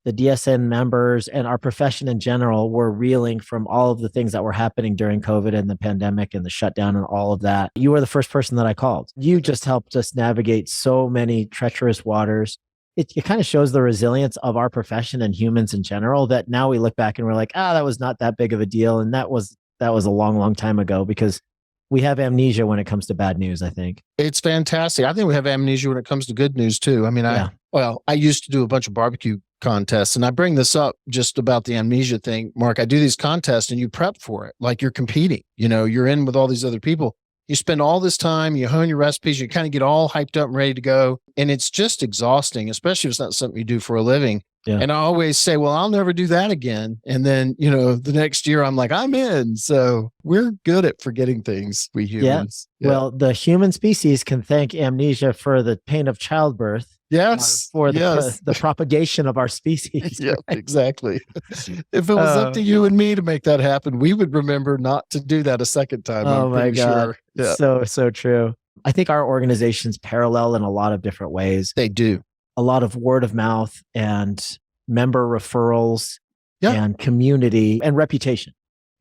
the DSN members and our profession in general were reeling from all of the things that were happening during COVID and the pandemic and the shutdown and all of that. You were the first person that I called. You just helped us navigate so many treacherous waters. It kind of shows the resilience of our profession and humans in general, that now we look back and we're like, that was not that big of a deal. And that was a long, long time ago, because we have amnesia when it comes to bad news, I think. It's fantastic. I think we have amnesia when it comes to good news too. I mean, I used to do a bunch of barbecue contests, and I bring this up just about the amnesia thing, Mark. I do these contests and you prep for it like you're competing. You're in with all these other people. You spend all this time, you hone your recipes, you kind of get all hyped up and ready to go. And it's just exhausting, especially if it's not something you do for a living. Yeah. And I always say, well, I'll never do that again. And then, the next year I'm like, I'm in. So we're good at forgetting things, we humans. Yeah. Well, the human species can thank amnesia for the pain of childbirth. Yes. For the propagation of our species. Yeah, right? Exactly. If it was up to you and me to make that happen, we would remember not to do that a second time. Oh my God. Sure. Yeah. So true. I think our organizations parallel in a lot of different ways. They do. A lot of word of mouth and member referrals and community and reputation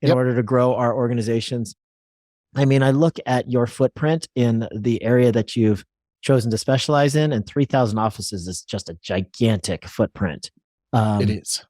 in order to grow our organizations. I mean, I look at your footprint in the area that you've chosen to specialize in, and 3,000 offices is just a gigantic footprint. It is.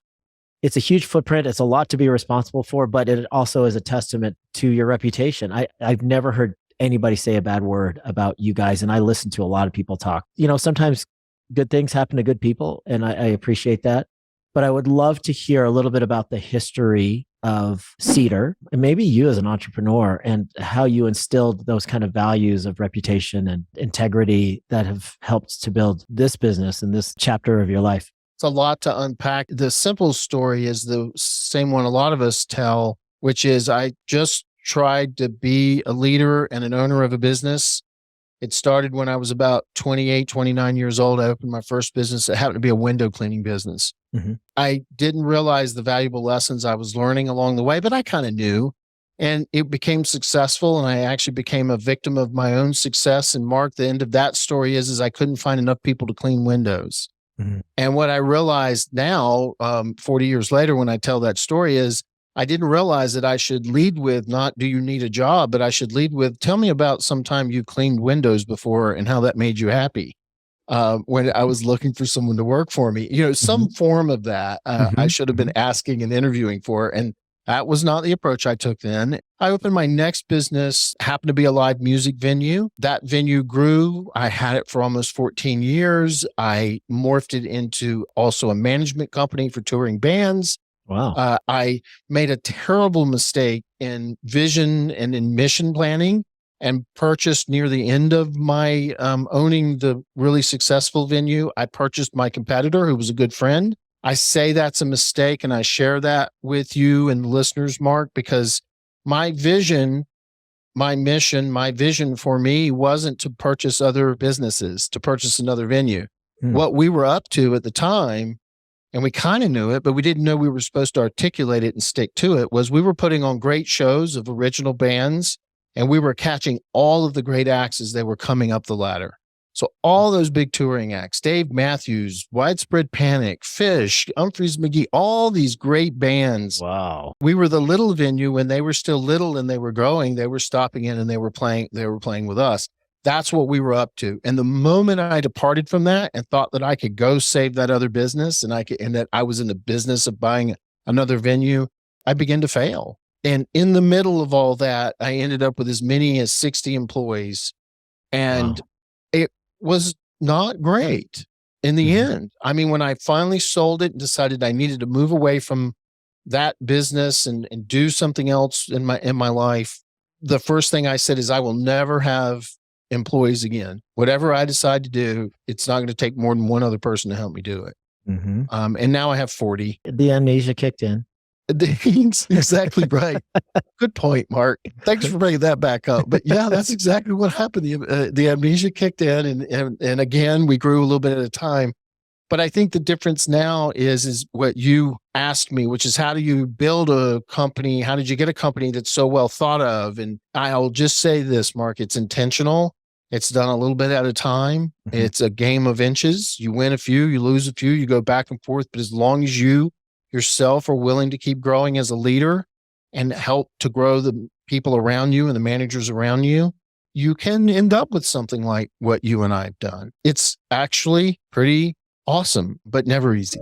It's a huge footprint. It's a lot to be responsible for, but it also is a testament to your reputation. I've never heard anybody say a bad word about you guys, and I listen to a lot of people talk. Sometimes good things happen to good people, and I appreciate that. But I would love to hear a little bit about the history of Cedr, and maybe you as an entrepreneur, and how you instilled those kind of values of reputation and integrity that have helped to build this business and this chapter of your life. It's a lot to unpack. The simple story is the same one a lot of us tell, which is I just tried to be a leader and an owner of a business. It started when I was about 28, 29 years old. I opened my first business. It happened to be a window cleaning business. Mm-hmm. I didn't realize the valuable lessons I was learning along the way, but I kind of knew. And it became successful, and I actually became a victim of my own success. And Mark, the end of that story is I couldn't find enough people to clean windows. Mm-hmm. And what I realized now, 40 years later, when I tell that story, is I didn't realize that I should lead with not, do you need a job, but I should lead with, tell me about some time you cleaned windows before and how that made you happy. When I was looking for someone to work for me, some form of that, I should have been asking and interviewing for. And that was not the approach I took then. I opened my next business, happened to be a live music venue. That venue grew. I had it for almost 14 years. I morphed it into also a management company for touring bands. Wow. I made a terrible mistake in vision and in mission planning, and purchased near the end of my owning the really successful venue. I purchased my competitor, who was a good friend. I say that's a mistake, and I share that with you and the listeners, Mark, because my vision, my mission, my vision for me wasn't to purchase other businesses, to purchase another venue. What we were up to at the time, and we kind of knew it, but we didn't know we were supposed to articulate it and stick to it, was we were putting on great shows of original bands, and we were catching all of the great acts as they were coming up the ladder. So all those big touring acts, Dave Matthews, Widespread Panic, Fish, Humphreys McGee, all these great bands. Wow. We were the little venue when they were still little and they were growing. They were stopping in and they were playing with us. That's what we were up to. And the moment I departed from that and thought that I could go save that other business and that I was in the business of buying another venue, I began to fail. And in the middle of all that, I ended up with as many as 60 employees. And it was not great in the end. I mean, when I finally sold it and decided I needed to move away from that business and do something else in my life, the first thing I said is I will never have employees again. Whatever I decide to do, it's not going to take more than one other person to help me do it. Mm-hmm. And now I have 40. The amnesia kicked in. Exactly right. Good point, Mark. Thanks for bringing that back up. But yeah, that's exactly what happened. The amnesia kicked in, and again, we grew a little bit at a time. But I think the difference now is what you asked me, which is how do you build a company? How did you get a company that's so well thought of? And I'll just say this, Mark, it's intentional. It's done a little bit at a time. Mhm. It's a game of inches. You win a few, you lose a few, you go back and forth. But as long as you yourself are willing to keep growing as a leader and help to grow the people around you and the managers around you, you can end up with something like what you and I have done. It's actually pretty awesome, but never easy.